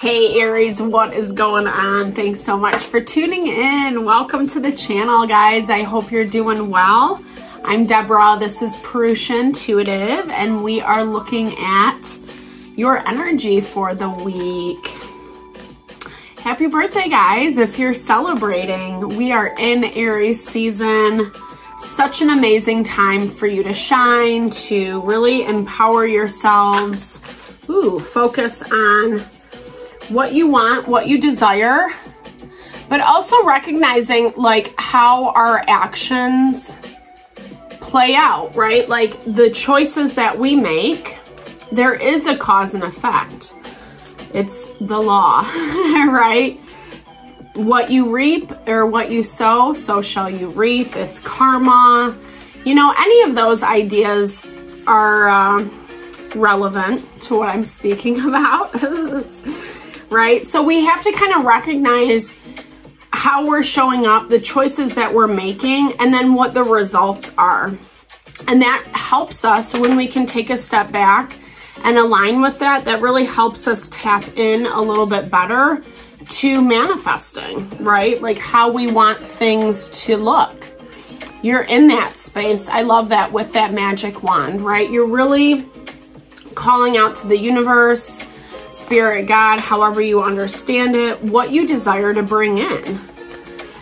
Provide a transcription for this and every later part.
Hey Aries, what is going on? Thanks so much for tuning in. Welcome to the channel, guys. I hope you're doing well. I'm Deborah. This is Purusha Intuitive, and we are looking at your energy for the week. Happy birthday, guys. If you're celebrating, we are in Aries season. Such an amazing time for you to shine, to really empower yourselves. Focus on what you want, what you desire, but also recognizing like how our actions play out, right? Like the choices that we make, there is a cause and effect. It's the law, right? What you reap or what you sow, so shall you reap. It's karma. You know, any of those ideas are relevant to what I'm speaking about, right? So we have to kind of recognize how we're showing up, the choices that we're making, and then what the results are. And that helps us when we can take a step back and align with that. That really helps us tap in a little bit better to manifesting, right? Like how we want things to look. You're in that space. I love that with that magic wand, right? You're really calling out to the universe, spirit, God, however you understand it, what you desire to bring in.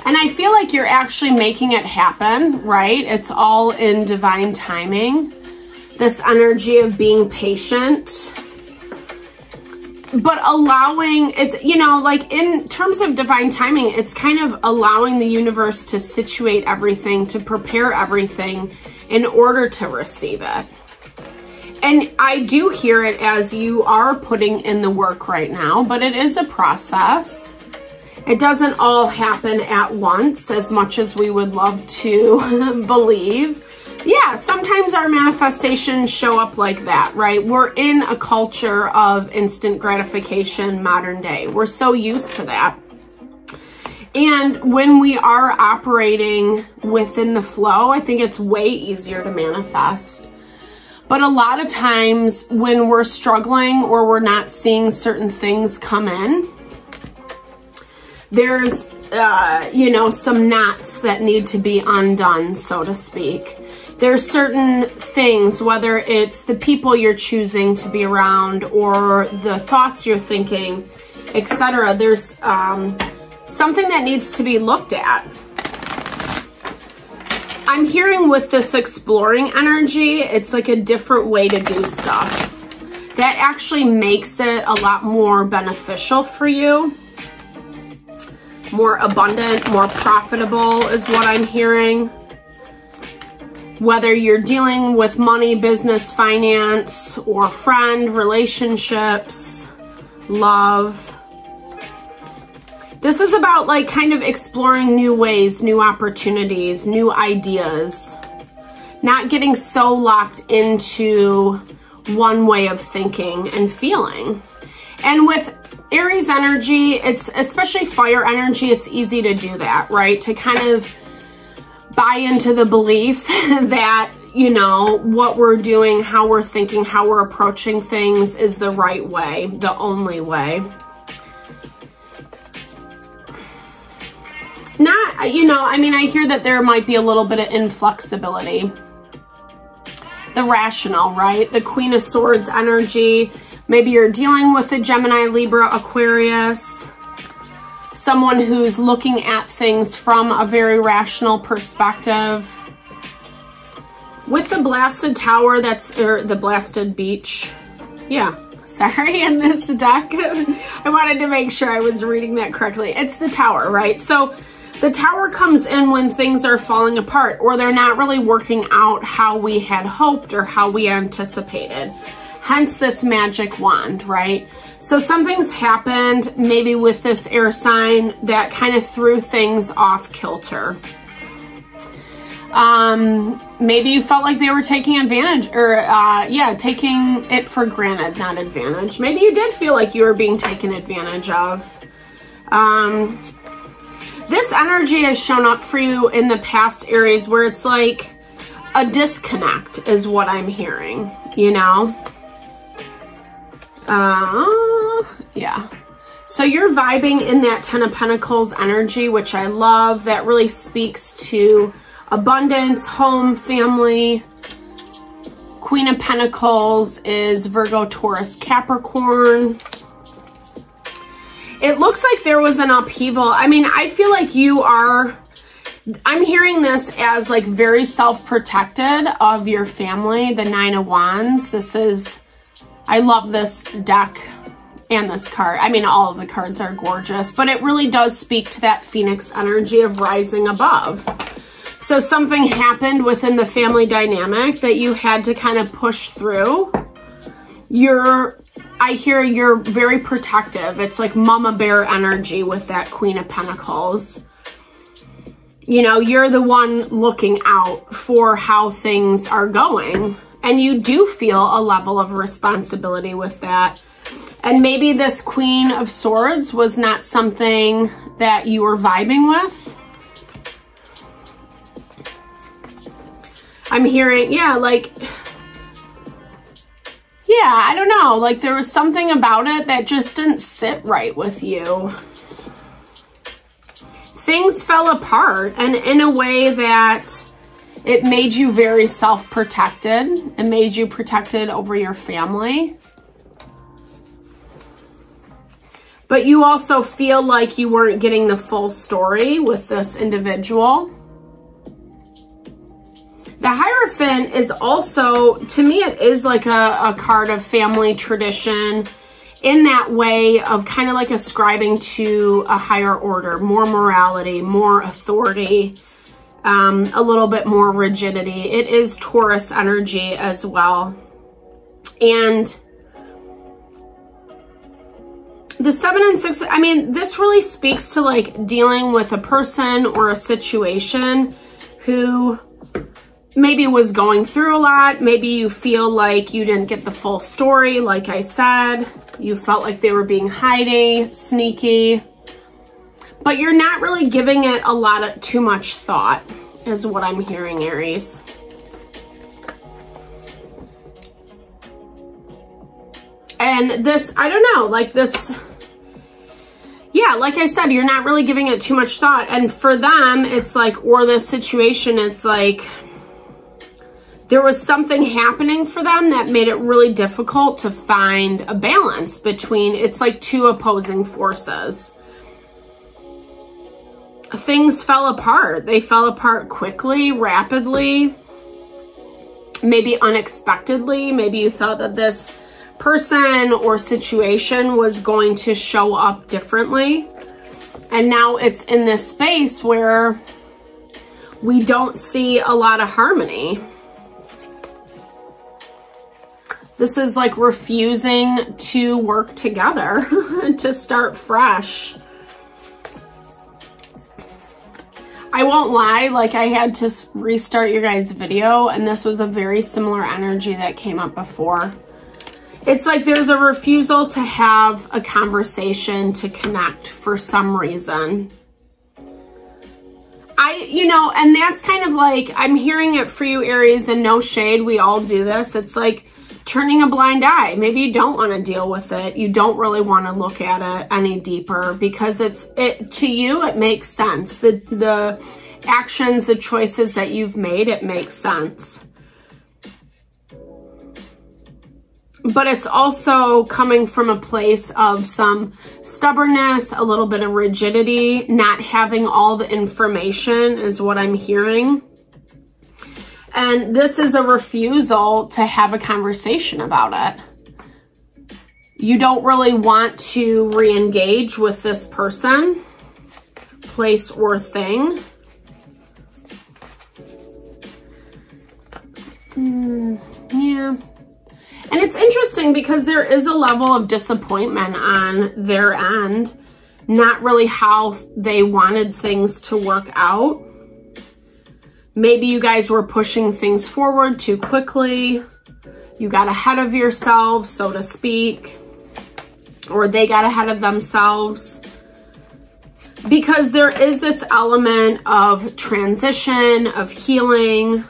And I feel like you're actually making it happen, right? It's all in divine timing. This energy of being patient, but allowing, it's, you know, like in terms of divine timing, it's kind of allowing the universe to situate everything, to prepare everything in order to receive it. And I do hear it as you are putting in the work right now, but it is a process. It doesn't all happen at once as much as we would love to believe. Yeah, sometimes our manifestations show up like that, right? We're in a culture of instant gratification, modern day. We're so used to that. And when we are operating within the flow, I think it's way easier to manifest. But a lot of times when we're struggling or we're not seeing certain things come in, there's, you know, some knots that need to be undone, so to speak. There's certain things, whether it's the people you're choosing to be around or the thoughts you're thinking, etc. There's something that needs to be looked at. I'm hearing with this exploring energy, it's like a different way to do stuff. That actually makes it a lot more beneficial for you. More abundant, more profitable is what I'm hearing. Whether you're dealing with money, business, finance, or friend, relationships, love. This is about like kind of exploring new ways, new opportunities, new ideas. Not getting so locked into one way of thinking and feeling. And with Aries energy, it's especially fire energy, it's easy to do that, right? To kind of buy into the belief that, you know, what we're doing, how we're thinking, how we're approaching things is the right way, the only way. Not, you know, I mean, I hear that there might be a little bit of inflexibility. The rational, right? The Queen of Swords energy. Maybe you're dealing with a Gemini, Libra, Aquarius. Someone who's looking at things from a very rational perspective. With the blasted tower, that's, or the blasted beach. Yeah, sorry, in this deck. I wanted to make sure I was reading that correctly. It's the tower, right? So the tower comes in when things are falling apart or they're not really working out how we had hoped or how we anticipated. Hence this magic wand, right? So something's happened maybe with this air sign that kind of threw things off kilter. Maybe you felt like they were taking advantage or, yeah, taking it for granted, not advantage. Maybe you did feel like you were being taken advantage of. This energy has shown up for you in the past, Aries, where it's like a disconnect is what I'm hearing, you know? Yeah. So you're vibing in that 10 of Pentacles energy, which I love. That really speaks to abundance, home, family. Queen of Pentacles is Virgo, Taurus, Capricorn. It looks like there was an upheaval. I mean, I feel like you are, I'm hearing this as like very self-protected of your family, the 9 of Wands. This is, I love this deck and this card. I mean, all of the cards are gorgeous, but it really does speak to that Phoenix energy of rising above. So something happened within the family dynamic that you had to kind of push through. I hear you're very protective. It's like mama bear energy with that Queen of Pentacles. You know, you're the one looking out for how things are going. And you do feel a level of responsibility with that. And maybe this Queen of Swords was not something that you were vibing with. I'm hearing, yeah, like, yeah, I don't know. Like there was something about it that just didn't sit right with you. Things fell apart, and in a way that it made you very self-protected. It made you protected over your family. But you also feel like you weren't getting the full story with this individual. The Hierophant is also, to me, it is like a card of family tradition in that way of kind of like ascribing to a higher order, more morality, more authority, a little bit more rigidity. It is Taurus energy as well. And the 7 and 6, I mean, this really speaks to like dealing with a person or a situation who maybe was going through a lot. Maybe you feel like you didn't get the full story. Like I said, you felt like they were being hidey, sneaky, but you're not really giving it a lot of too much thought is what I'm hearing, Aries. And this, I don't know, like this, yeah, like I said, you're not really giving it too much thought. And for them, it's like, or this situation, it's like, there was something happening for them that made it really difficult to find a balance between, it's like two opposing forces. Things fell apart. They fell apart quickly, rapidly, maybe unexpectedly. Maybe you thought that this person or situation was going to show up differently. And now it's in this space where we don't see a lot of harmony. This is like refusing to work together, to start fresh. I won't lie, like I had to restart your guys' video, and this was a very similar energy that came up before. It's like there's a refusal to have a conversation, to connect for some reason. You know, and that's kind of like, I'm hearing it for you, Aries, and no shade, we all do this. It's like turning a blind eye. Maybe you don't want to deal with it. You don't really want to look at it any deeper because to you, it makes sense. The actions, the choices that you've made, it makes sense. But it's also coming from a place of some stubbornness, a little bit of rigidity, not having all the information is what I'm hearing. And this is a refusal to have a conversation about it. You don't really want to re-engage with this person, place, or thing. Yeah. And it's interesting because there is a level of disappointment on their end, not really how they wanted things to work out. Maybe you guys were pushing things forward too quickly. You got ahead of yourselves, so to speak, or they got ahead of themselves. Because there is this element of transition, of healing,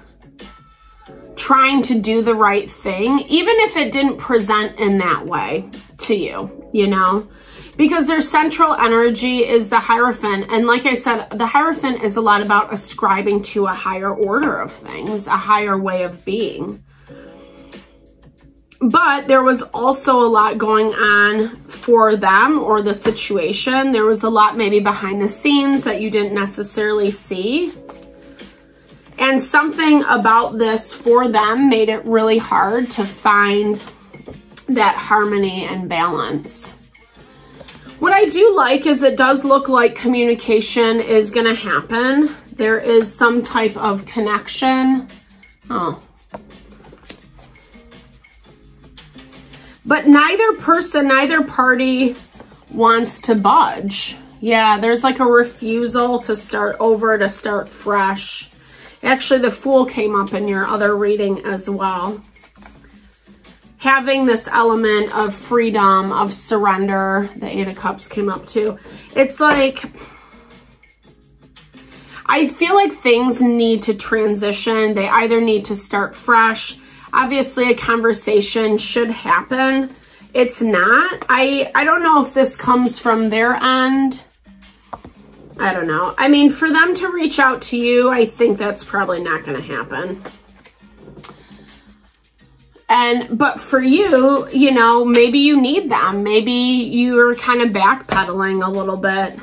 trying to do the right thing, even if it didn't present in that way to you, you know? because their central energy is the Hierophant. And like I said, the Hierophant is a lot about ascribing to a higher order of things, a higher way of being. But there was also a lot going on for them or the situation. There was a lot maybe behind the scenes that you didn't necessarily see. And something about this for them made it really hard to find that harmony and balance. What I do like is it does look like communication is going to happen. There is some type of connection. Oh. But neither person, neither party wants to budge. Yeah, there's like a refusal to start over, to start fresh. Actually, the Fool came up in your other reading as well. Having this element of freedom, of surrender. The Eight of Cups came up too. It's like, I feel like things need to transition. They either need to start fresh. Obviously, a conversation should happen. It's not. I don't know if this comes from their end. I don't know. I mean, for them to reach out to you, I think that's probably not going to happen. But for you, you know, maybe you need them. Maybe you're kind of backpedaling a little bit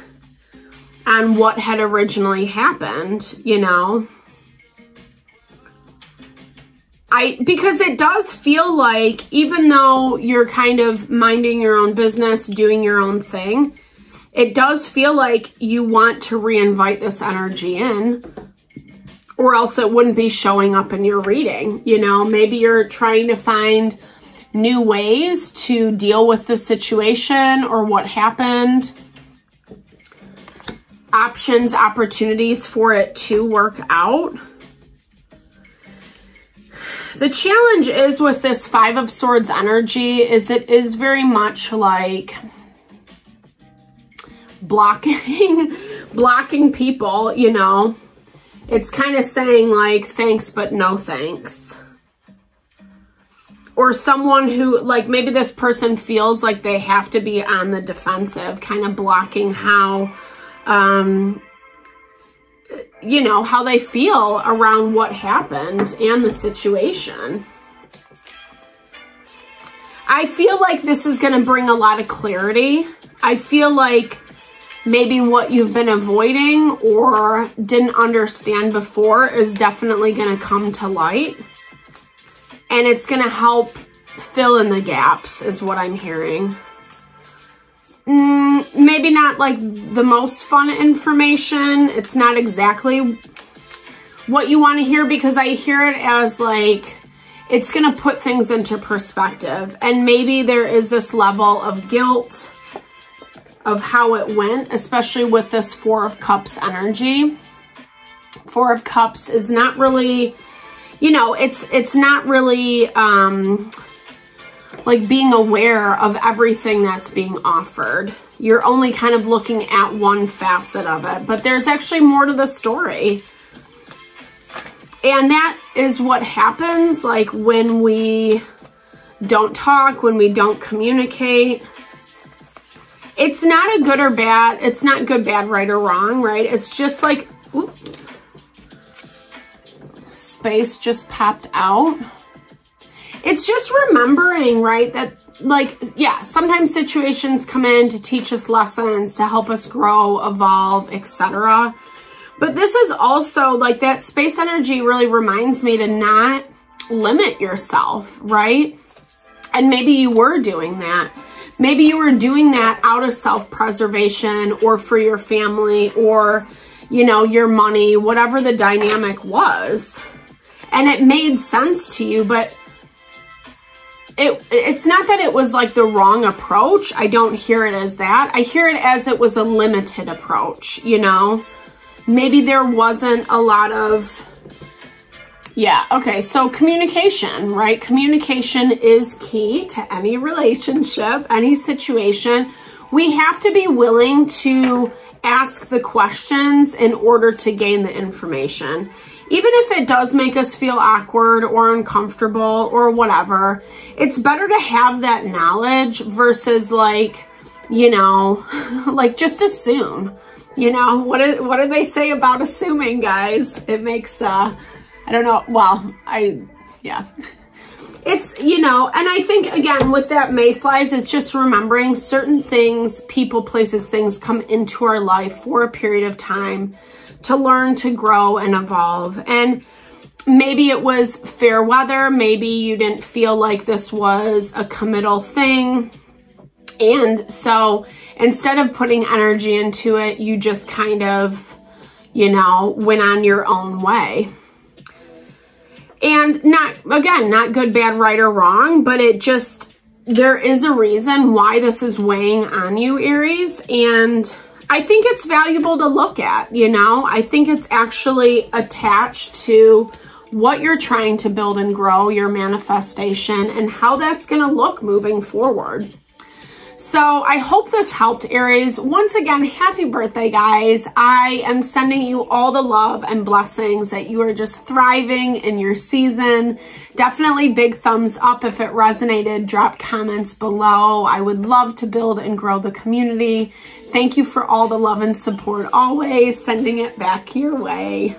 on what had originally happened, you know. Because it does feel like, even though you're kind of minding your own business, doing your own thing, it does feel like you want to reinvite this energy in, or else it wouldn't be showing up in your reading. You know, maybe you're trying to find new ways to deal with the situation or what happened. Options, opportunities for it to work out. The challenge is with this Five of Swords energy is it is very much like blocking people, you know. It's kind of saying like, thanks, but no thanks. Or someone who, like, maybe this person feels like they have to be on the defensive, kind of blocking how, you know, how they feel around what happened and the situation. I feel like this is going to bring a lot of clarity. I feel like maybe what you've been avoiding or didn't understand before is definitely going to come to light. And it's going to help fill in the gaps is what I'm hearing. Maybe not like the most fun information. It's not exactly what you want to hear, because I hear it as like, it's going to put things into perspective. And maybe there is this level of guilt of how it went, especially with this Four of Cups energy. Four of Cups is not really, you know, it's not really like being aware of everything that's being offered. You're only kind of looking at one facet of it, but there's actually more to the story. And that is what happens like when we don't talk, when we don't communicate. It's not a good or bad. It's not good, bad, right, or wrong, right? It's just like, oops, space just popped out. It's just remembering, right, that like, yeah, sometimes situations come in to teach us lessons, to help us grow, evolve, etc. But this is also like that space energy really reminds me to not limit yourself, right? And maybe you were doing that. Maybe you were doing that out of self-preservation or for your family or, you know, your money, whatever the dynamic was. And it made sense to you, but it's not that it was like the wrong approach. I don't hear it as that. I hear it as it was a limited approach, you know. Maybe there wasn't a lot of, yeah, okay, so communication, right? Communication is key to any relationship, any situation. We have to be willing to ask the questions in order to gain the information. Even if it does make us feel awkward or uncomfortable or whatever, it's better to have that knowledge versus like you know, like just assume, you know, what do they say about assuming, guys? It makes, I don't know. Well, yeah. It's, you know, and I think, again, with that mayflies, it's just remembering certain things, people, places, things come into our life for a period of time to learn, to grow, and evolve. And maybe it was fair weather. Maybe you didn't feel like this was a committal thing. And so instead of putting energy into it, you just kind of, you know, went on your own way. And not, again, not good, bad, right, or wrong, but it just, there is a reason why this is weighing on you, Aries. And I think it's valuable to look at, you know. I think it's actually attached to what you're trying to build and grow, your manifestation, and how that's going to look moving forward. So I hope this helped, Aries. Once again, happy birthday, guys. I am sending you all the love and blessings, that you are just thriving in your season. Definitely big thumbs up if it resonated. Drop comments below. I would love to build and grow the community. Thank you for all the love and support always. Sending it back your way.